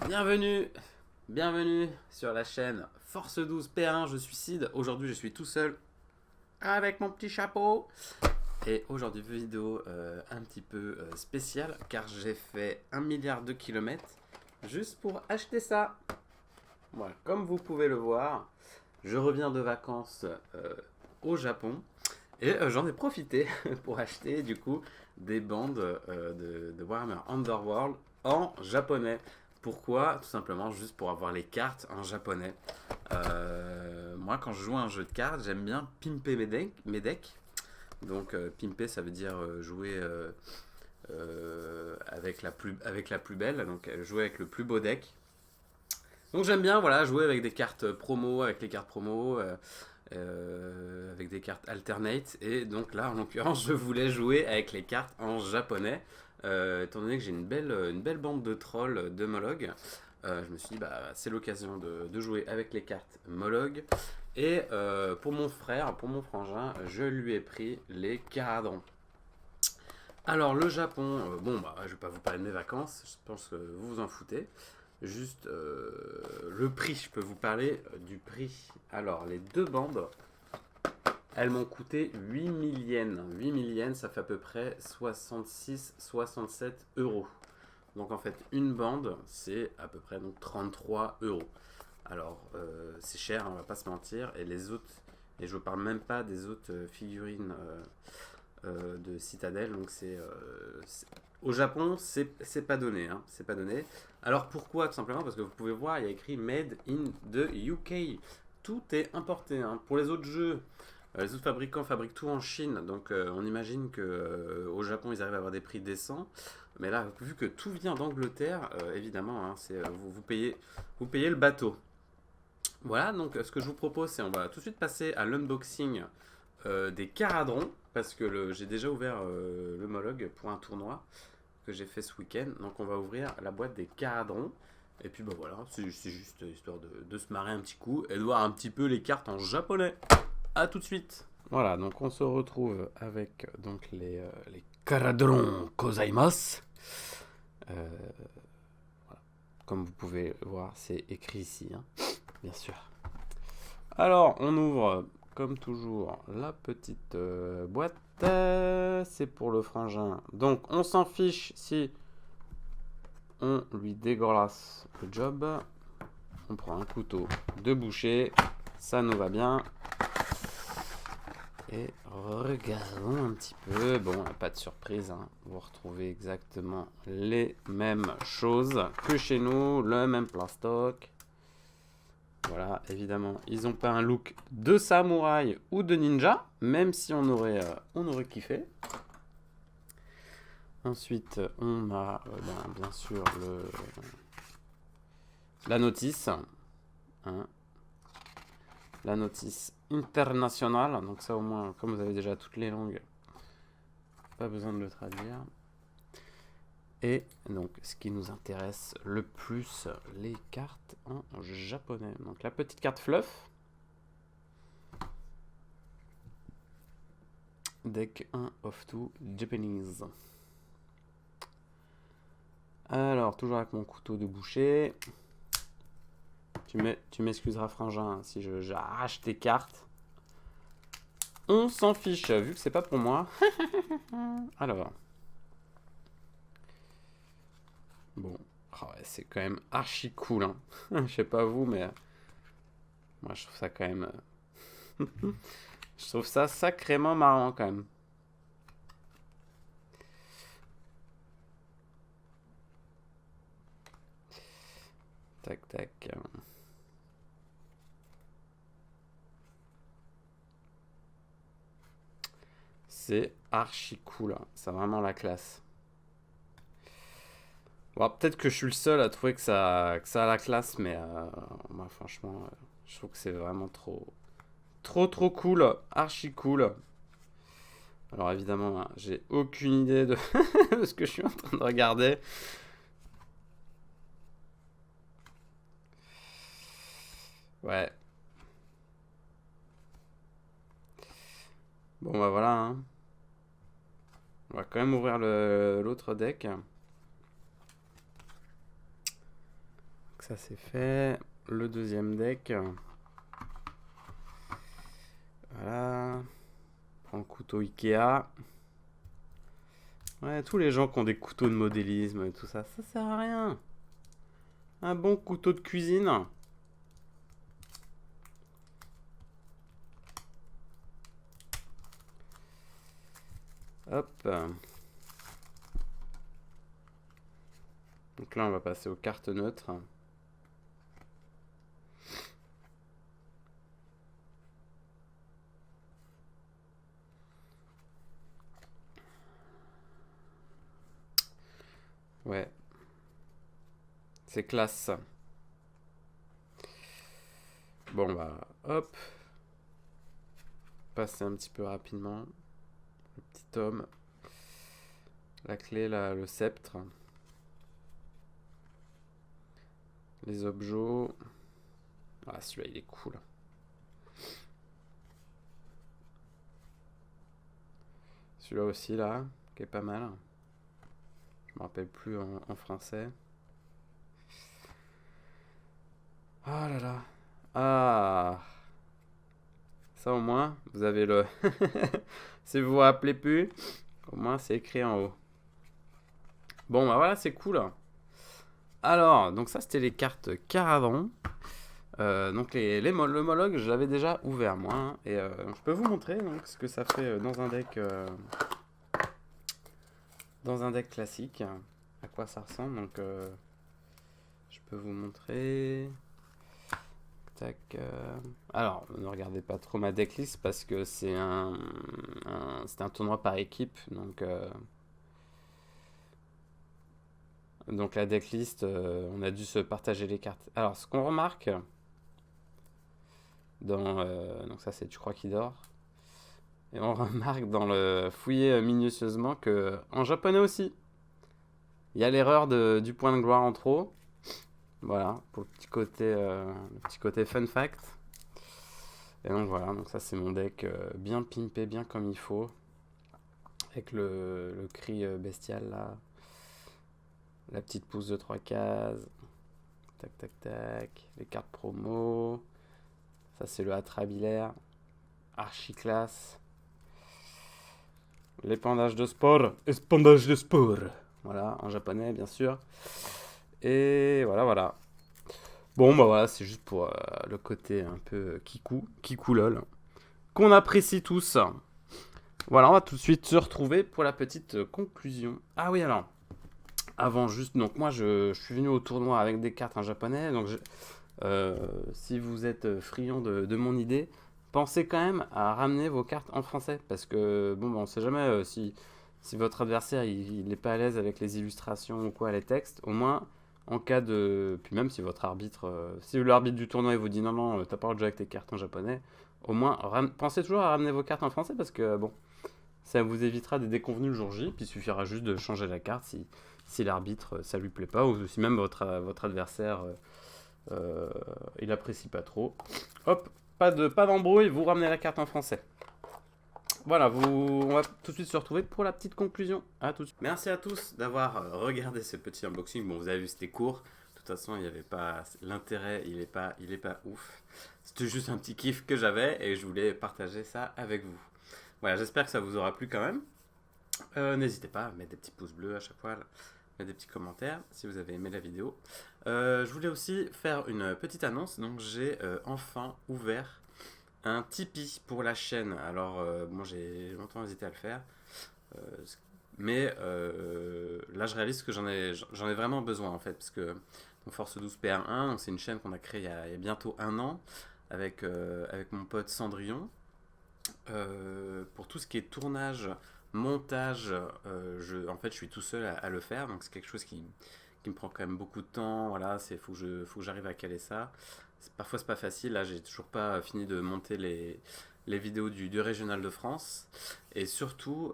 Bienvenue, bienvenue sur la chaîne Force 12 P1, je suis Sid. Aujourd'hui je suis tout seul avec mon petit chapeau. Et aujourd'hui vidéo un petit peu spéciale car j'ai fait 1 milliard de kilomètres juste pour acheter ça. Voilà, comme vous pouvez le voir, je reviens de vacances au Japon et j'en ai profité pour acheter du coup des bandes de Warhammer Underworld en japonais. Pourquoi? Tout simplement juste pour avoir les cartes en japonais. Moi, quand je joue à un jeu de cartes, j'aime bien pimper mes decks. Donc, pimper, ça veut dire jouer avec la plus belle, donc jouer avec le plus beau deck. Donc, j'aime bien voilà, jouer avec des cartes promo, avec les cartes promo, avec des cartes alternate. Et donc là, en l'occurrence, je voulais jouer avec les cartes en japonais. Étant donné que j'ai une belle bande de trolls de Molog, je me suis dit, bah, c'est l'occasion de jouer avec les cartes Molog. Et pour mon frère, pour mon frangin, je lui ai pris les Caradrons. Alors, le Japon, bon, bah, je vais pas vous parler de mes vacances, je pense que vous vous en foutez. Juste le prix, je peux vous parler du prix. Alors, les deux bandes, elles m'ont coûté 8 000 yens. 8 000 yens, ça fait à peu près 66-67 euros. Donc en fait, une bande, c'est à peu près donc 33 euros. Alors, c'est cher, on va pas se mentir. Et les autres, et je ne parle même pas des autres figurines de Citadel. Donc au Japon, c'est pas donné. Hein, c'est pas donné. Alors pourquoi? Tout simplement parce que vous pouvez voir, il y a écrit Made in the UK. Tout est importé. Hein. Pour les autres jeux, les autres fabricants fabriquent tout en Chine, donc on imagine que au Japon ils arrivent à avoir des prix décents. Mais là, vu que tout vient d'Angleterre, évidemment, hein, vous payez le bateau. Voilà, donc ce que je vous propose, c'est on va tout de suite passer à l'unboxing des Caradrons, parce que j'ai déjà ouvert le Molog pour un tournoi que j'ai fait ce week-end. Donc on va ouvrir la boîte des Caradrons. Et puis bah voilà, c'est juste histoire de se marrer un petit coup et de voir un petit peu les cartes en japonais. A tout de suite. Voilà, donc on se retrouve avec donc les Caradrons Kozaimasu. Euh, voilà. Comme vous pouvez voir, c'est écrit ici, hein, bien sûr. Alors, on ouvre, comme toujours, la petite boîte. C'est pour le frangin. Donc, on s'en fiche si on lui dégueulasse le job. On prend un couteau de boucher. Ça nous va bien. Et regardons un petit peu. Bon, pas de surprise. Hein. Vous retrouvez exactement les mêmes choses que chez nous. Le même plastoc. Voilà, évidemment, ils n'ont pas un look de samouraï ou de ninja, même si on aurait kiffé. Ensuite, on a bien sûr la notice. Hein, la notice internationale. Donc ça au moins, comme vous avez déjà toutes les langues, pas besoin de le traduire. Et donc, ce qui nous intéresse le plus, les cartes en japonais. Donc, la petite carte fluff. Deck 1 of 2 Japanese. Alors, toujours avec mon couteau de boucher. Tu m'excuseras, frangin, si j'arrache tes cartes. On s'en fiche, vu que c'est pas pour moi. Alors. Bon. Oh ouais, c'est quand même archi cool. Hein. Je sais pas vous, mais moi je trouve ça quand même. Je trouve ça sacrément marrant quand même. Tac, tac. C'est archi cool. Hein. C'est vraiment la classe. Bon, peut-être que je suis le seul à trouver que ça a la classe, mais moi, franchement, je trouve que c'est vraiment trop cool. Archi cool. Alors évidemment, hein, j'ai aucune idée de ce que je suis en train de regarder. Ouais. Bon bah voilà. Hein. On va quand même ouvrir l'autre deck. ça c'est fait. Le deuxième deck. Voilà. Prends le couteau Ikea. Ouais, tous les gens qui ont des couteaux de modélisme et tout ça, ça sert à rien. Un bon couteau de cuisine. Hop. Donc là, on va passer aux cartes neutres. Ouais. C'est classe. Bon, bah, hop. Passer un petit peu rapidement. Le petit homme. La clé, là, le sceptre. Les objets. Ah, celui-là, il est cool. Celui-là aussi, là, qui est pas mal. Je me rappelle plus en français. Oh là là. Ah. Ça, au moins, vous avez le... Si vous vous rappelez plus, au moins, c'est écrit en haut. Bon, bah voilà, c'est cool. Alors, donc ça, c'était les cartes Caravan. Donc l'homologue, je l'avais déjà ouvert moi, hein, et je peux vous montrer donc, ce que ça fait dans un deck classique, à quoi ça ressemble. Donc je peux vous montrer. Tac. Alors, ne regardez pas trop ma decklist parce que c'est un tournoi par équipe, donc la decklist, on a dû se partager les cartes. Alors, ce qu'on remarque donc ça c'est tu crois qu'il dort. Et on remarque dans le fouiller minutieusement que en japonais aussi, il y a l'erreur du point de gloire en trop. Voilà, pour le petit côté fun fact. Et donc voilà, donc ça c'est mon deck bien pimpé, bien comme il faut. Avec le cri bestial là. La petite pousse de 3 cases. Tac tac tac. Les cartes promo. Ça c'est le Atrabilaire. Archi classe. L'épandage de sport. Épandage de sport. Voilà, en japonais, bien sûr. Et voilà, voilà. Bon, bah voilà, c'est juste pour le côté un peu kikou lol, qu'on apprécie tous. Voilà, on va tout de suite se retrouver pour la petite conclusion. Ah oui, alors, avant juste, donc moi je suis venu au tournoi avec des cartes en japonais, donc si vous êtes friand de mon idée, pensez quand même à ramener vos cartes en français, parce que bon, bah, on sait jamais si votre adversaire il n'est pas à l'aise avec les illustrations ou quoi, les textes, au moins en cas de... Puis même si votre arbitre, si l'arbitre du tournoi il vous dit non, non, t'as pas le jeu avec tes cartes en japonais, au moins pensez toujours à ramener vos cartes en français, parce que bon, ça vous évitera des déconvenus le jour J, puis il suffira juste de changer la carte si l'arbitre ça lui plaît pas, ou si même votre adversaire il apprécie pas trop. Hop, pas d'embrouille, vous ramenez la carte en français. Voilà, on va tout de suite se retrouver pour la petite conclusion. À tout de suite. Merci à tous d'avoir regardé ce petit unboxing. Bon, vous avez vu, c'était court. De toute façon, il n'y avait pas l'intérêt, il est pas ouf. C'était juste un petit kiff que j'avais et je voulais partager ça avec vous. Voilà, j'espère que ça vous aura plu quand même. N'hésitez pas à mettre des petits pouces bleus à chaque fois, mettre des petits commentaires si vous avez aimé la vidéo. Je voulais aussi faire une petite annonce. Donc, j'ai enfin ouvert un Tipeee pour la chaîne. Alors, bon, j'ai longtemps hésité à le faire. Mais là, je réalise que j'en ai vraiment besoin en fait. Parce que donc, Force 12 PR1, c'est une chaîne qu'on a créée il y a bientôt 1 an avec mon pote Cendrillon. Pour tout ce qui est tournage, montage, en fait, je suis tout seul à le faire. Donc, c'est quelque chose qui me prend quand même beaucoup de temps. Voilà, faut que j'arrive à caler ça. Parfois c'est pas facile, là j'ai toujours pas fini de monter les vidéos du Régional de France. Et surtout,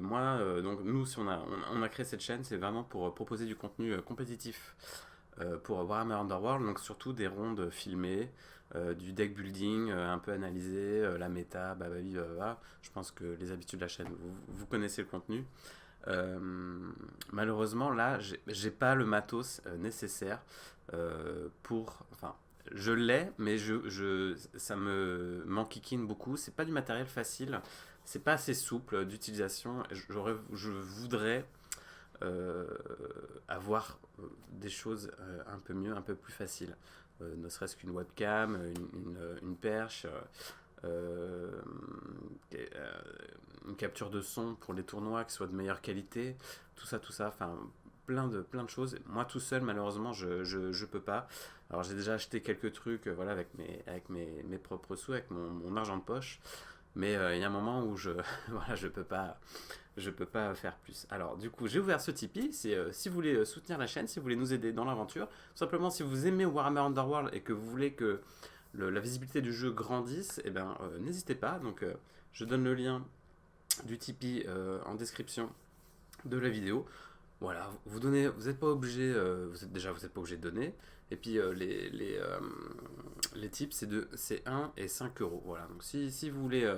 moi, donc nous, si on a créé cette chaîne, c'est vraiment pour proposer du contenu compétitif pour Warhammer Underworld, donc surtout des rondes filmées, du deck building un peu analysé, la méta, bababa. Je pense que les habitudes de la chaîne, vous connaissez le contenu. Malheureusement, là, j'ai pas le matos nécessaire pour. Enfin, je l'ai, mais ça me m'enquiquine beaucoup. C'est pas du matériel facile, c'est pas assez souple d'utilisation. Je voudrais euh, avoir des choses un peu mieux, un peu plus faciles. Ne serait-ce qu'une webcam, une perche. Euh, une capture de son pour les tournois qui soit de meilleure qualité, tout ça, enfin plein de choses. Moi tout seul malheureusement je peux pas. Alors j'ai déjà acheté quelques trucs voilà, avec mes propres sous, avec mon argent de poche, mais il y a un moment où voilà, je peux pas faire plus. Alors du coup j'ai ouvert ce Tipeee, c'est si vous voulez soutenir la chaîne, si vous voulez nous aider dans l'aventure, tout simplement si vous aimez Warhammer Underworld et que vous voulez que la visibilité du jeu grandisse, eh ben, n'hésitez pas. Donc, je donne le lien du Tipeee en description de la vidéo. Voilà, vous donnez, vous n'êtes pas obligé, vous n'êtes pas obligé de donner. Et puis les tips, c'est 1 et 5 euros. Voilà, donc si vous voulez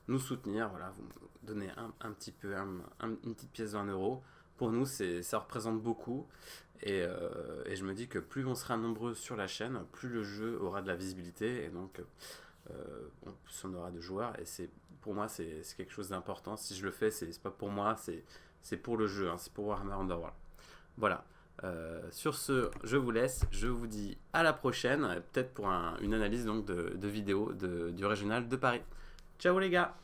nous soutenir, voilà, vous donnez un petit peu, une petite pièce de 1 euro. Pour nous, ça représente beaucoup. Et je me dis que plus on sera nombreux sur la chaîne, plus le jeu aura de la visibilité. Et donc, plus on aura de joueurs. Et pour moi, c'est quelque chose d'important. Si je le fais, c'est pas pour moi, c'est pour le jeu, hein, c'est pour Warhammer Underworld. Voilà. Sur ce, je vous laisse. Je vous dis à la prochaine, peut-être pour une analyse donc, de vidéo du régional de Paris. Ciao les gars!